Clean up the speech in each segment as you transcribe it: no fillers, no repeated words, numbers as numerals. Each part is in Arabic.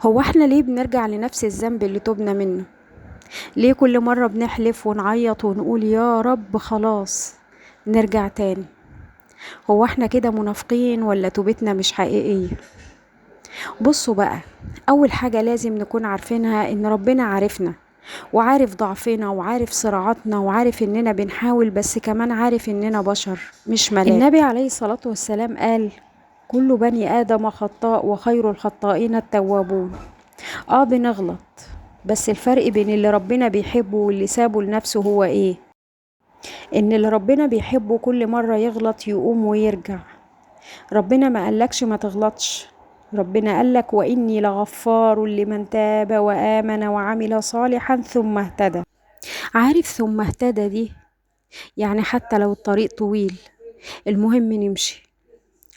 هو احنا ليه بنرجع لنفس الذنب اللي توبنا منه؟ ليه كل مرة بنحلف ونعيط ونقول يا رب خلاص نرجع تاني؟ هو احنا كده منافقين ولا توبتنا مش حقيقية؟ بصوا بقى، اول حاجة لازم نكون عارفينها ان ربنا عارفنا وعارف ضعفنا وعارف صراعاتنا وعارف اننا بنحاول، بس كمان عارف اننا بشر مش ملاك. النبي عليه الصلاة والسلام قال: كل بني آدم خطاء وخير الخطائين التوابون. بنغلط، بس الفرق بين اللي ربنا بيحبه واللي سابه لنفسه هو ايه؟ ان اللي ربنا بيحبه كل مرة يغلط يقوم ويرجع. ربنا ما قالكش ما تغلطش، ربنا قالك وإني لغفار لمن تاب وآمن وعمل صالحا ثم اهتدى. عارف ثم اهتدى دي؟ يعني حتى لو الطريق طويل المهم نمشي.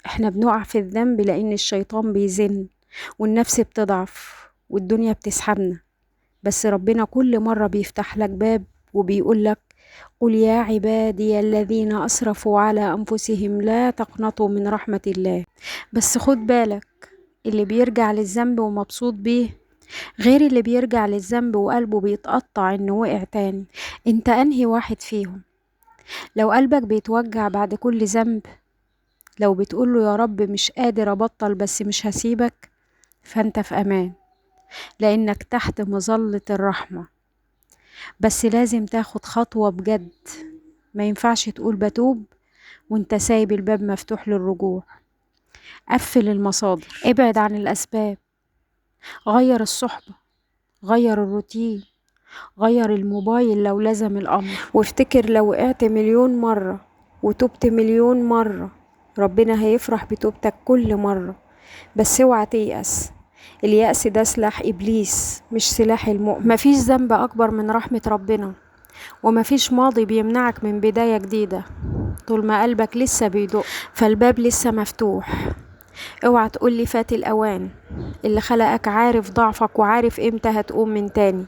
احنا بنقع في الذنب لأن الشيطان بيزن والنفس بتضعف والدنيا بتسحبنا، بس ربنا كل مرة بيفتح لك باب وبيقول لك: قل يا عبادي الذين أسرفوا على أنفسهم لا تقنطوا من رحمة الله. بس خد بالك، اللي بيرجع للذنب ومبسوط بيه غير اللي بيرجع للذنب وقلبه بيتقطع انه وقع تاني. انت انهي واحد فيهم؟ لو قلبك بيتوجع بعد كل ذنب، لو بتقوله يا رب مش قادر ابطل بس مش هسيبك، فانت في امان لانك تحت مظلة الرحمة. بس لازم تاخد خطوة بجد، ما ينفعش تقول بتوب وانت سايب الباب مفتوح للرجوع. قفل المصادر، ابعد عن الأسباب، غير الصحبة، غير الروتين، غير الموبايل لو لزم الأمر. وافتكر لو وقعت مليون مرة وتوبت مليون مرة ربنا هيفرح بتوبتك كل مرة. بس اوعى تيأس، اليأس ده سلاح إبليس مش سلاح المؤمن. مفيش ذنب أكبر من رحمة ربنا، ومفيش ماضي بيمنعك من بداية جديدة طول ما قلبك لسه بيدق، فالباب لسه مفتوح. اوعى تقولي فات الأوان، اللي خلقك عارف ضعفك وعارف امتى هتقوم من تاني.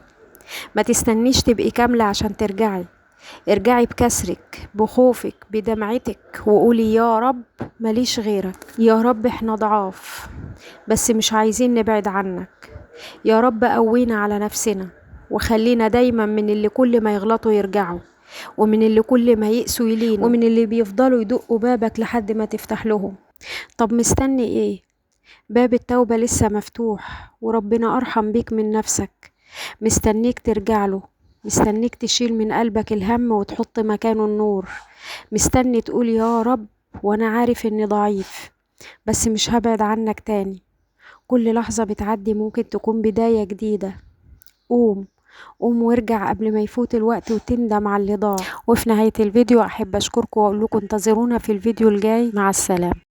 ما تستنيش تبقي كاملة عشان ترجعي، ارجعي بكسرك بخوفك بدمعتك وقولي يا رب ماليش غيرك. يا رب احنا ضعاف بس مش عايزين نبعد عنك. يا رب قوينا على نفسنا وخلينا دايما من اللي كل ما يغلطوا يرجعوا، ومن اللي كل ما يقسوا يلينوا، ومن اللي بيفضلوا يدقوا بابك لحد ما تفتح لهم. طب مستني ايه؟ باب التوبة لسه مفتوح وربنا أرحم بيك من نفسك. مستنيك ترجع له، مستنيك تشيل من قلبك الهم وتحط مكانه النور. مستني تقول يا رب وانا عارف اني ضعيف بس مش هبعد عنك تاني. كل لحظة بتعدي ممكن تكون بداية جديدة. قوم، قوم وارجع قبل ما يفوت الوقت وتندم على اللي ضاع. وفي نهاية الفيديو احب اشكركم واقول لكم انتظرونا في الفيديو الجاي. مع السلامة.